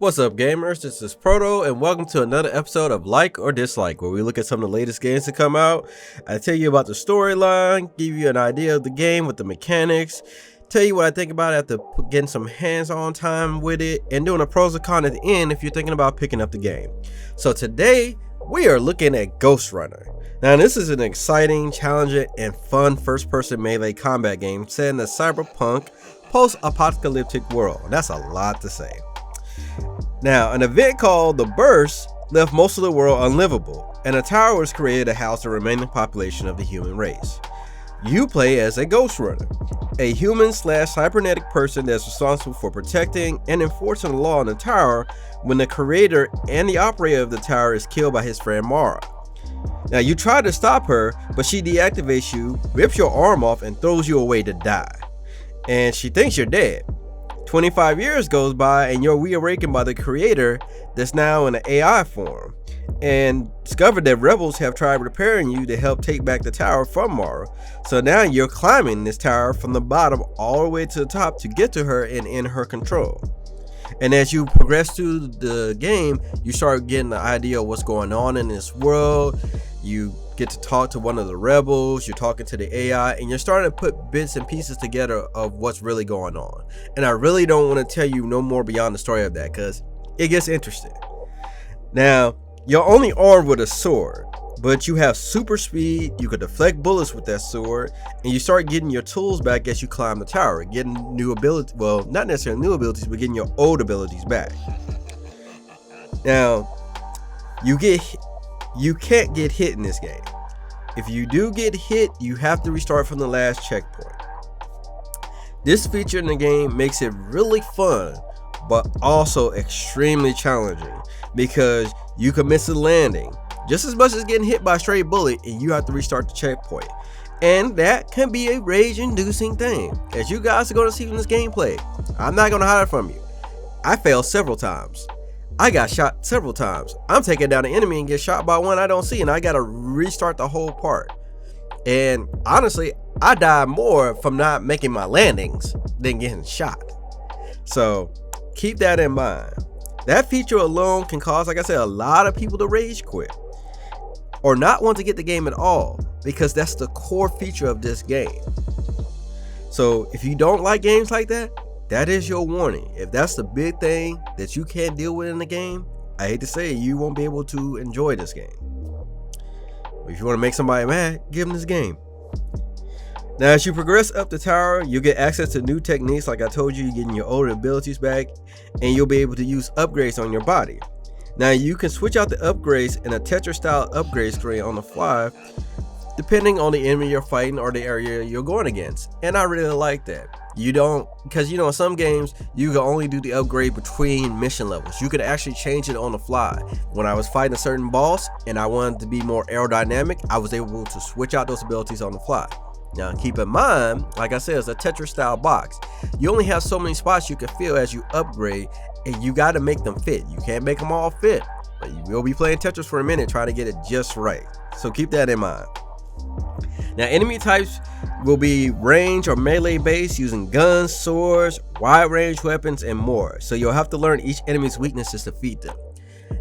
What's up, gamers? This is Proto, and welcome to another episode of Like or Dislike, where we look at some of the latest games to come out. I tell you about the storyline, give you an idea of the game with the mechanics, tell you what I think about it after getting some hands-on time with it, and doing a pros and cons at the end if you're thinking about picking up the game. So today, we are looking at Ghostrunner. Now, this is an exciting, challenging, and fun first-person melee combat game set in a cyberpunk, post-apocalyptic world. That's a lot to say. Now, an event called the Burst left most of the world unlivable, and a tower was created to house the remaining population of the human race. You play as a ghostrunner, a human/cybernetic person that's responsible for protecting and enforcing the law in the tower when the creator and the operator of the tower is killed by his friend Mara. Now, you try to stop her, but she deactivates you, rips your arm off, and throws you away to die. And she thinks you're dead. 25 years goes by and you're reawakened by the creator that's now in an AI form, and discover that rebels have tried repairing you to help take back the tower from Mara. So now you're climbing this tower from the bottom all the way to the top to get to her and in her control. And as you progress through the game, you start getting the idea of what's going on in this world. You get to talk to one of the rebels, you're talking to the AI, and you're starting to put bits and pieces together of what's really going on. And I really don't want to tell you no more beyond the story of that, because it gets interesting. Now, you're only armed with a sword, but you have super speed, you can deflect bullets with that sword, and you start getting your tools back as you climb the tower, getting new abilities, well, not necessarily new abilities, but getting your old abilities back. Now, you can't get hit in this game. If you do get hit, you have to restart from the last checkpoint. This feature in the game makes it really fun, but also extremely challenging, because you can miss a landing just as much as getting hit by a stray bullet, and you have to restart the checkpoint. And that can be a rage-inducing thing, as you guys are going to see from this gameplay. I'm not going to hide it from you. I failed several times. I got shot several times. I'm taking down an enemy and get shot by one I don't see, and I gotta restart the whole part. And honestly, I died more from not making my landings than getting shot. So keep that in mind. That feature alone can cause, like I said, a lot of people to rage quit or not want to get the game at all, because that's the core feature of this game. So if you don't like games like that, that is your warning. If that's the big thing that you can't deal with in the game, I hate to say it, you won't be able to enjoy this game. If you want to make somebody mad, give them this game. Now, as you progress up the tower, you'll get access to new techniques. Like I told you, you're getting your older abilities back, and you'll be able to use upgrades on your body. Now, you can switch out the upgrades in a Tetris style upgrade screen on the fly, depending on the enemy you're fighting or the area you're going against. And I really like that. You don't, because in some games you can only do the upgrade between mission levels. You could actually change it on the fly. When I was fighting a certain boss and I wanted to be more aerodynamic, I was able to switch out those abilities on the fly. Now, keep in mind, like I said, it's a Tetris style box. You only have so many spots you can fill as you upgrade, and you got to make them fit. You can't make them all fit, but you will be playing Tetris for a minute trying to get it just right. So keep that in mind. Now, enemy types will be range or melee based, using guns, swords, wide range weapons, and more. So you'll have to learn each enemy's weaknesses to defeat them.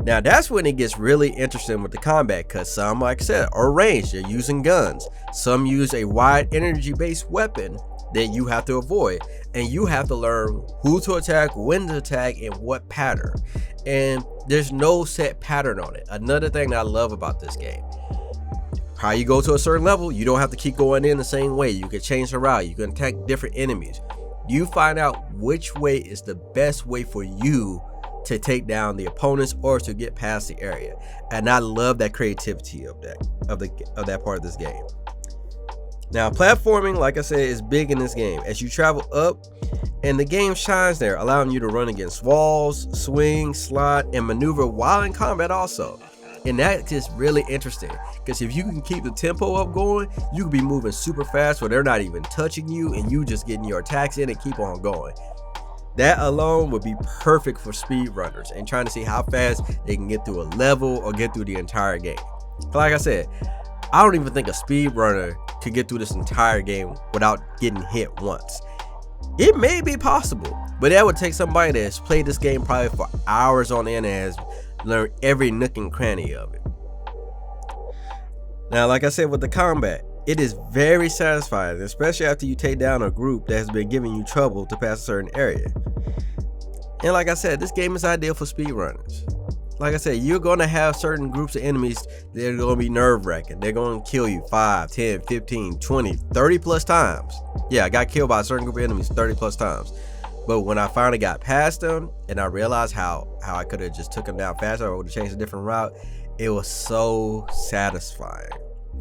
Now, that's when it gets really interesting with the combat, because some, like I said, are ranged. They're using guns. Some use a wide energy based weapon that you have to avoid, and you have to learn who to attack, when to attack, and what pattern. And there's no set pattern on it. Another thing that I love about this game, how you go to a certain level, you don't have to keep going in the same way. You can change the route. You can attack different enemies. You find out which way is the best way for you to take down the opponents or to get past the area. And I love that creativity of that part of this game. Now, platforming, like I said, is big in this game. As you travel up, and the game shines there, allowing you to run against walls, swing, slide, and maneuver while in combat also. And that is really interesting, because if you can keep the tempo up going, you can be moving super fast where they're not even touching you, and you just getting your attacks in and keep on going. That alone would be perfect for speedrunners and trying to see how fast they can get through a level or get through the entire game. But like I said, I don't even think a speedrunner could get through this entire game without getting hit once. It may be possible, But that would take somebody that's played this game probably for hours on end and has learned every nook and cranny of it. Now, like I said, with the combat, it is very satisfying, especially after you take down a group that has been giving you trouble to pass a certain area. And like I said, this game is ideal for speedrunners. Like I said, you're going to have certain groups of enemies that are going to be nerve-wracking. They're going to kill you 5, 10, 15, 20, 30 plus times. Yeah, I got killed by a certain group of enemies 30 plus times. But when I finally got past them and I realized how I could have just took them down faster, or would have changed a different route, it was so satisfying.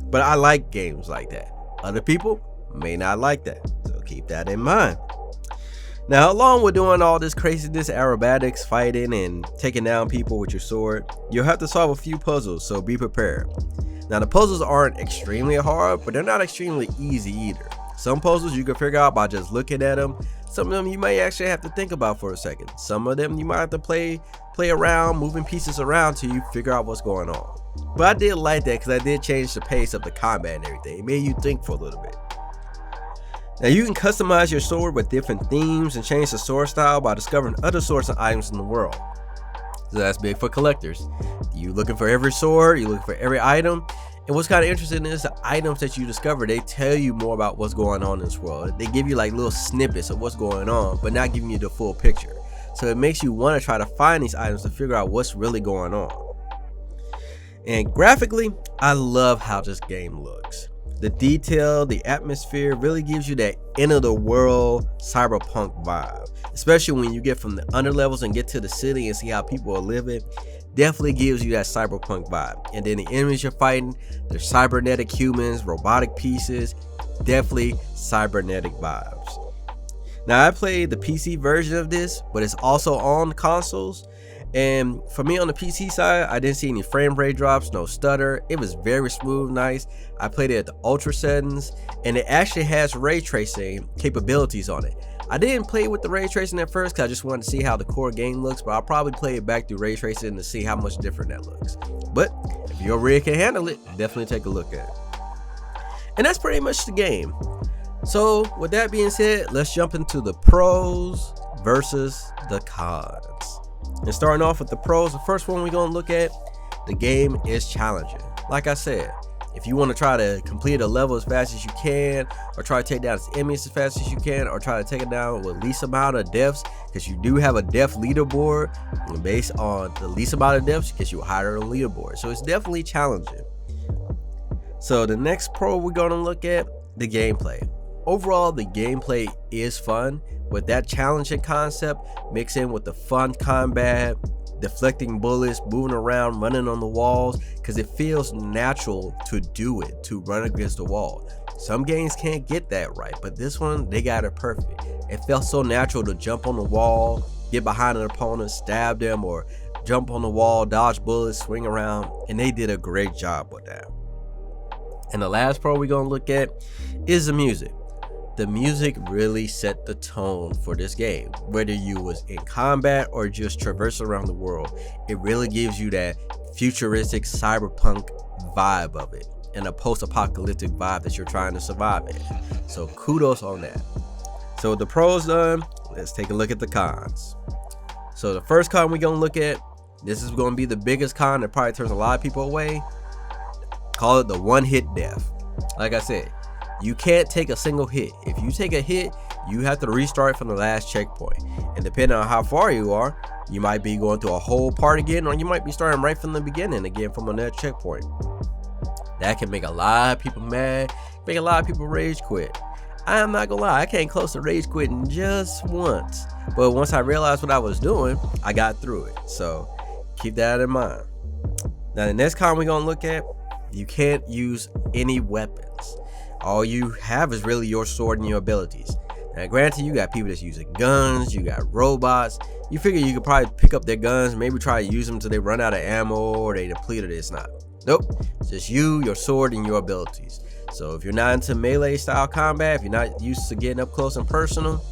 But I like games like that. Other people may not like that, so keep that in mind. Now, along with doing all this craziness, aerobatics, fighting, and taking down people with your sword, you'll have to solve a few puzzles, so be prepared. Now, the puzzles aren't extremely hard, but they're not extremely easy either. Some puzzles you can figure out by just looking at them. Some of them you may actually have to think about for a second. Some of them you might have to play around, moving pieces around till you figure out what's going on. But I did like that because I did change the pace of the combat and everything. It made you think for a little bit. Now, you can customize your sword with different themes and change the sword style by discovering other swords and items in the world. So that's big for collectors. You looking for every sword, you looking for every item. And what's kind of interesting is the items that you discover, they tell you more about what's going on in this world. They give you like little snippets of what's going on, but not giving you the full picture. So it makes you want to try to find these items to figure out what's really going on. And graphically, I love how this game looks. The detail, the atmosphere really gives you that end of the world cyberpunk vibe, especially when you get from the underlevels and get to the city and see how people are living. Definitely gives you that cyberpunk vibe. And then the enemies you're fighting, they're cybernetic humans, robotic pieces, definitely cybernetic vibes. Now, I played the PC version of this, but it's also on consoles. And for me on the PC side, I didn't see any frame rate drops, no stutter. It was very smooth, nice. I played it at the ultra settings, and it actually has ray tracing capabilities on it. I didn't play with the ray tracing at first because I just wanted to see how the core game looks, but I'll probably play it back through ray tracing to see how much different that looks. But if your rig can handle it, definitely take a look at it. And that's pretty much the game. So with that being said, let's jump into the pros versus the cons. And starting off with the pros, the first one we're going to look at, the game is challenging. Like I said, if you want to try to complete a level as fast as you can, or try to take down its enemies as fast as you can, or try to take it down with least amount of deaths, because you do have a death leaderboard, and based on the least amount of deaths, because you higher on the leaderboard. So it's definitely challenging. So the next pro we're going to look at, the gameplay. Overall, the gameplay is fun with that challenging concept mixed in with the fun combat, deflecting bullets, moving around, running on the walls, because it feels natural to do it, to run against the wall. Some games can't get that right, but this one, they got it perfect. It felt so natural to jump on the wall, get behind an opponent, stab them, or jump on the wall, dodge bullets, swing around, and they did a great job with that. And the last pro we're going to look at is the music. The music really set the tone for this game. Whether you was in combat or just traversing around the world, it really gives you that futuristic cyberpunk vibe of it, and a post-apocalyptic vibe that you're trying to survive in. So kudos on that. So with the pros done, let's take a look at the cons. So the first con we're going to look at, this is going to be the biggest con that probably turns a lot of people away. Call it the one-hit death. Like I said, you can't take a single hit. If you take a hit, you have to restart from the last checkpoint. And depending on how far you are, you might be going through a whole part again, or you might be starting right from the beginning again from another checkpoint. That can make a lot of people mad, make a lot of people rage quit. I am not gonna lie, I came close to rage quitting just once. But once I realized what I was doing, I got through it. So keep that in mind. Now the next con we're gonna look at, you can't use any weapons. All you have is really your sword and your abilities. Now granted, you got people that's using guns, you got robots. You figure you could probably pick up their guns, maybe try to use them until they run out of ammo or they depleted. It's not. Nope, just you, your sword, and your abilities. So if you're not into melee style combat, if you're not used to getting up close and personal,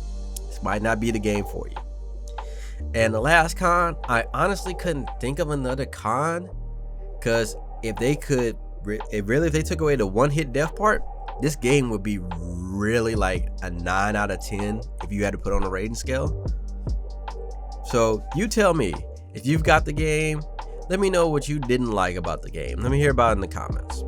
this might not be the game for you. And the last con, I honestly couldn't think of another con, because if they took away the one-hit death part, this game would be really like a 9 out of 10 if you had to put on a rating scale. So you tell me, if you've got the game, let me know what you didn't like about the game. Let me hear about it in the comments.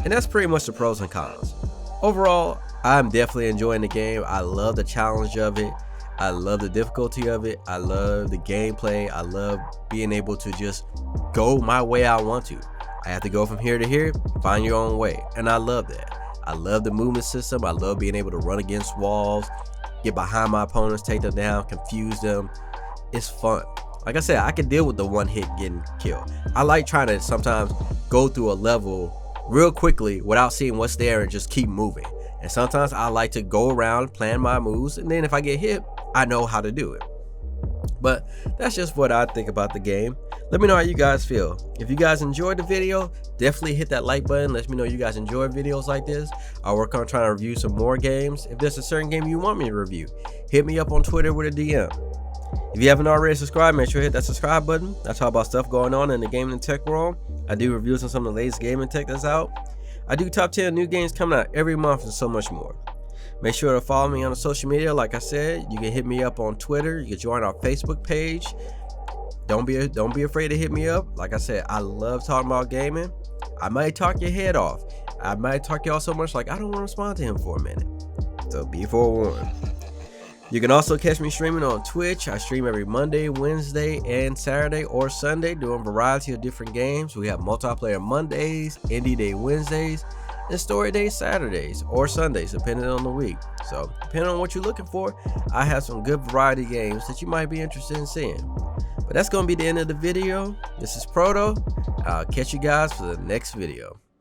And that's pretty much the pros and cons. Overall, I'm definitely enjoying the game. I love the challenge of it. I love the difficulty of it. I love the gameplay. I love being able to just go my way I want to. I have to go from here to here, find your own way. And I love that. I love the movement system. I love being able to run against walls, get behind my opponents, take them down, confuse them. It's fun. Like I said, I can deal with the one hit getting killed. I like trying to sometimes go through a level real quickly without seeing what's there and just keep moving. And sometimes I like to go around, plan my moves, and then if I get hit, I know how to do it. But that's just what I think about the game. Let me know how you guys feel. If you guys enjoyed the video, definitely hit that like button. Let me know you guys enjoy videos like this. I'll work on trying to review some more games. If there's a certain game you want me to review, hit me up on Twitter with a DM. If you haven't already subscribed, make sure you hit that subscribe button. I talk about stuff going on in the gaming and tech world. I do reviews on some of the latest gaming tech that's out. I do top 10 new games coming out every month and so much more. Make sure to follow me on the social media. Like I said, you can hit me up on Twitter. You can join our Facebook page. Don't be afraid to hit me up. Like I said, I love talking about gaming. I might talk your head off. I might talk y'all so much like I don't want to respond to him for a minute. So be forewarned. You can also catch me streaming on Twitch. I stream every Monday, Wednesday, and Saturday or Sunday doing a variety of different games. We have multiplayer Mondays, Indie Day Wednesdays, and Story Day Saturdays or Sundays, depending on the week. So depending on what you're looking for, I have some good variety games that you might be interested in seeing. But that's going to be the end of the video. This is Proto. I'll catch you guys for the next video.